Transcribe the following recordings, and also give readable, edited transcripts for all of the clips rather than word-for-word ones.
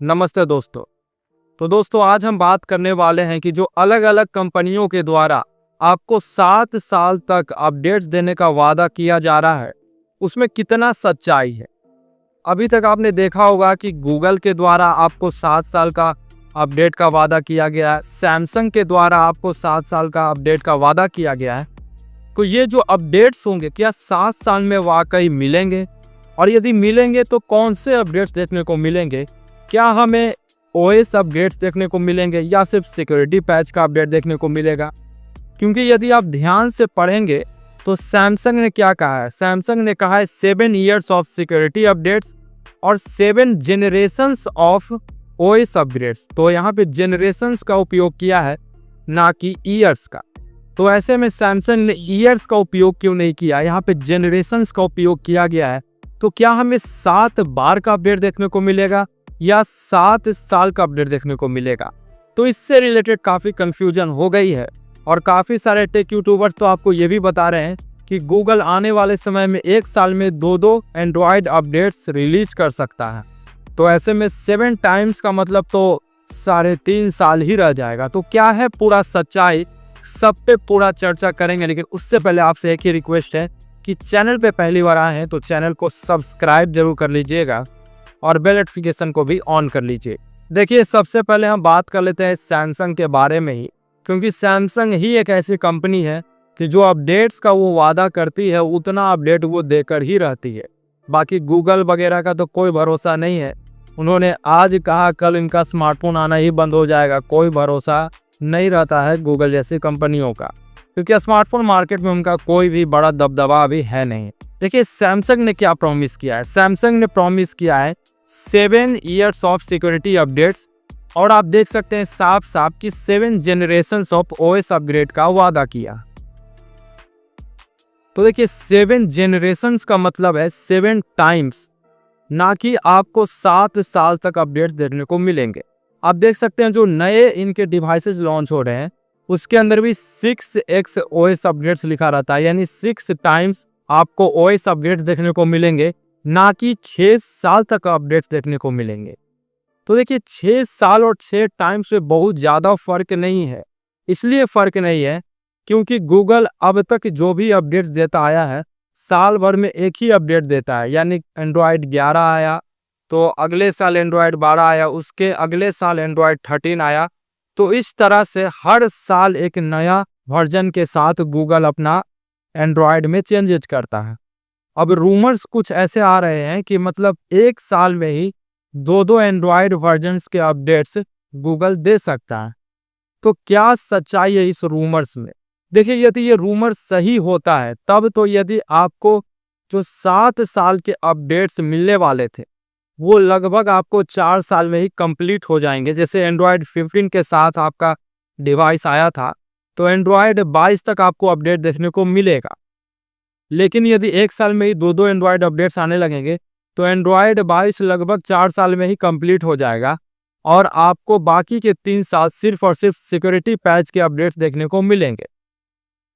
नमस्ते दोस्तों। तो दोस्तों आज हम बात करने वाले हैं कि जो अलग अलग कंपनियों के द्वारा आपको 7 साल तक अपडेट्स देने का वादा किया जा रहा है उसमें कितना सच्चाई है। अभी तक आपने देखा होगा कि गूगल के द्वारा आपको 7 साल का अपडेट का वादा किया गया है, सैमसंग के द्वारा आपको 7 साल का अपडेट का वादा किया गया है। तो ये जो अपडेट्स होंगे क्या 7 साल में वाकई मिलेंगे, और यदि मिलेंगे तो कौन से अपडेट्स देखने को मिलेंगे? क्या हमें ओएस अपडेट्स देखने को मिलेंगे या सिर्फ सिक्योरिटी पैच का अपडेट देखने को मिलेगा? क्योंकि यदि आप ध्यान से पढ़ेंगे तो सैमसंग ने क्या कहा है, सैमसंग ने कहा है 7 ईयर्स ऑफ सिक्योरिटी अपडेट्स और 7 जेनरेशंस ऑफ ओएस अपग्रेड्स। तो यहाँ पे जेनरेशंस का उपयोग किया है ना कि ईयर्स का। तो ऐसे में सैमसंग ने ईयर्स का उपयोग क्यों नहीं किया, यहाँ पे जेनरेशंस का उपयोग किया गया है। तो क्या हमें 7 बार का अपडेट देखने को मिलेगा या 7 साल का अपडेट देखने को मिलेगा? तो इससे रिलेटेड काफ़ी कंफ्यूजन हो गई है और काफ़ी सारे टेक यूट्यूबर्स तो आपको ये भी बता रहे हैं कि गूगल आने वाले समय में 1 साल में 2 एंड्रॉयड अपडेट्स रिलीज कर सकता है। तो ऐसे में 7 टाइम्स का मतलब तो 3.5 साल ही रह जाएगा। तो क्या है पूरा सच्चाई, सब पे पूरा चर्चा करेंगे। लेकिन उससे पहले आपसे एक ही रिक्वेस्ट है कि चैनल पे पहली बार आए हैं तो चैनल को सब्सक्राइब जरूर कर लीजिएगा और बेल नोटिफिकेशन को भी ऑन कर लीजिए। देखिए सबसे पहले हम बात कर लेते हैं सैमसंग के बारे में ही, क्योंकि सैमसंग ही एक ऐसी कंपनी है कि जो अपडेट्स का वो वादा करती है उतना अपडेट वो देकर ही रहती है। बाकी गूगल वगैरह का तो कोई भरोसा नहीं है। उन्होंने आज कहा कल इनका स्मार्टफोन आना ही बंद हो जाएगा, कोई भरोसा नहीं रहता है गूगल जैसी कंपनियों का, क्योंकि स्मार्टफोन मार्केट में उनका कोई भी बड़ा दबदबा अभी है नहीं। देखिए सैमसंग ने क्या प्रॉमिस किया है, सैमसंग ने प्रॉमिस किया है 7 ईयर्स ऑफ सिक्योरिटी अपडेट्स, और आप देख सकते हैं साफ साफ कि 7 जेनरेशंस ऑफ ओएस अपग्रेड का वादा किया। तो देखिए 7 जेनरेशंस का मतलब है 7 टाइम्स, ना कि आपको 7 साल तक अपडेट्स देखने को मिलेंगे। आप देख सकते हैं जो नए इनके डिवाइसेस लॉन्च हो रहे हैं उसके अंदर भी 6x ओएस अपग्रेड्स लिखा रहता है, यानी 6 टाइम्स आपको ओएस अपग्रेड्स देखने को मिलेंगे, ना कि 6 साल तक अपडेट्स देखने को मिलेंगे। तो देखिए 6 साल और 6 टाइम्स में बहुत ज़्यादा फर्क नहीं है। इसलिए फर्क नहीं है क्योंकि गूगल अब तक जो भी अपडेट्स देता आया है साल भर में एक ही अपडेट देता है, यानी एंड्रॉयड 11 आया तो अगले साल एंड्रॉयड 12 आया, उसके अगले साल एंड्रॉयड 13 आया। तो इस तरह से हर साल एक नया वर्जन के साथ गूगल अपना एंड्रॉयड में चेंजेस करता है। अब रूमर्स कुछ ऐसे आ रहे हैं कि मतलब 1 साल में ही 2 एंड्रॉयड वर्जन्स के अपडेट्स गूगल दे सकता है। तो क्या सच्चाई है इस रूमर्स में? देखिए यदि ये रूमर सही होता है तब तो यदि आपको जो 7 साल के अपडेट्स मिलने वाले थे वो लगभग आपको 4 साल में ही कंप्लीट हो जाएंगे। जैसे एंड्रॉयड 15 के साथ आपका डिवाइस आया था तो एंड्रॉयड 22 तक आपको अपडेट देखने को मिलेगा। लेकिन यदि 1 साल में ही 2 एंड्रॉयड अपडेट्स आने लगेंगे तो एंड्रॉयड 22 लगभग 4 साल में ही कंप्लीट हो जाएगा और आपको बाकी के 3 साल सिर्फ और सिर्फ सिक्योरिटी पैच के अपडेट्स देखने को मिलेंगे।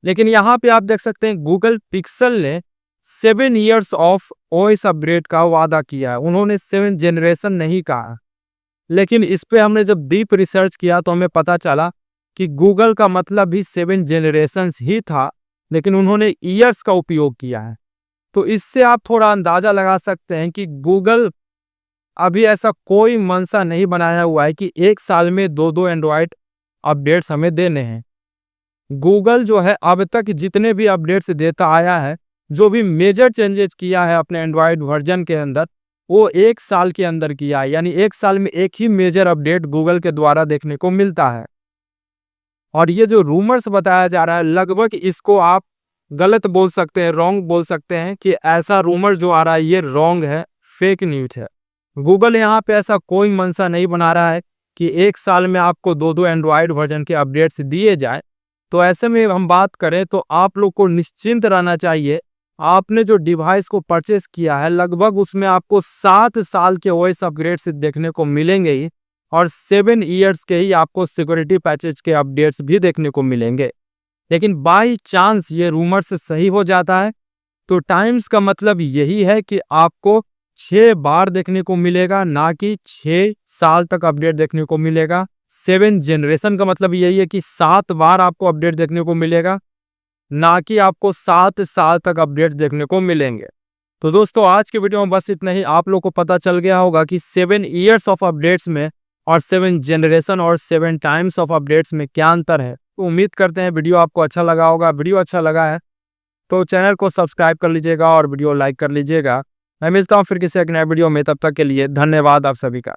लेकिन यहाँ पे आप देख सकते हैं गूगल पिक्सल ने 7 ईयर्स ऑफ ओएस अपग्रेड का वादा किया है, उन्होंने 7 जेनरेशन नहीं कहा। लेकिन इस पे हमने जब डीप रिसर्च किया तो हमें पता चला कि गूगल का मतलब भी 7 जेनरेशंस ही था, लेकिन उन्होंने ईयर्स का उपयोग किया है। तो इससे आप थोड़ा अंदाजा लगा सकते हैं कि गूगल अभी ऐसा कोई मंशा नहीं बनाया हुआ है कि 1 साल में 2 एंड्रॉयड अपडेट्स हमें देने हैं। गूगल जो है अब तक जितने भी अपडेट्स देता आया है, जो भी मेजर चेंजेस किया है अपने एंड्रॉयड वर्जन के अंदर, वो 1 साल के अंदर किया है। यानी 1 साल में एक ही मेजर अपडेट गूगल के द्वारा देखने को मिलता है। और ये जो रूमर्स बताया जा रहा है लगभग इसको आप गलत बोल सकते हैं, रॉन्ग बोल सकते हैं कि ऐसा रूमर जो आ रहा है ये रॉन्ग है, फेक न्यूज है। गूगल यहाँ पे ऐसा कोई मंशा नहीं बना रहा है कि 1 साल में आपको 2 एंड्रॉयड वर्जन के अपडेट्स दिए जाए। तो ऐसे में हम बात करें तो आप लोग को निश्चिंत रहना चाहिए, आपने जो डिवाइस को परचेस किया है लगभग उसमें आपको 7 साल के ओएस अपग्रेड्स देखने को मिलेंगे ही, और 7 ईयर्स के ही आपको सिक्योरिटी पैचेज के अपडेट्स भी देखने को मिलेंगे। लेकिन बाई चांस ये रूमर से सही हो जाता है तो टाइम्स का मतलब यही है कि आपको 6 बार देखने को मिलेगा, ना कि 6 साल तक अपडेट देखने को मिलेगा। 7 जनरेशन का मतलब यही है कि 7 बार आपको अपडेट देखने को मिलेगा, ना कि आपको 7 साल तक अपडेट देखने को मिलेंगे। तो दोस्तों आज के वीडियो में बस इतना ही। आप लोग को पता चल गया होगा कि 7 ईयर्स ऑफ अपडेट्स में और 7 जनरेशन और 7 टाइम्स ऑफ अपडेट्स में क्या अंतर है। तो उम्मीद करते हैं वीडियो आपको अच्छा लगा होगा। वीडियो अच्छा लगा है तो चैनल को सब्सक्राइब कर लीजिएगा और वीडियो लाइक कर लीजिएगा। मैं मिलता हूँ फिर किसी एक नए वीडियो में, तब तक के लिए धन्यवाद आप सभी का।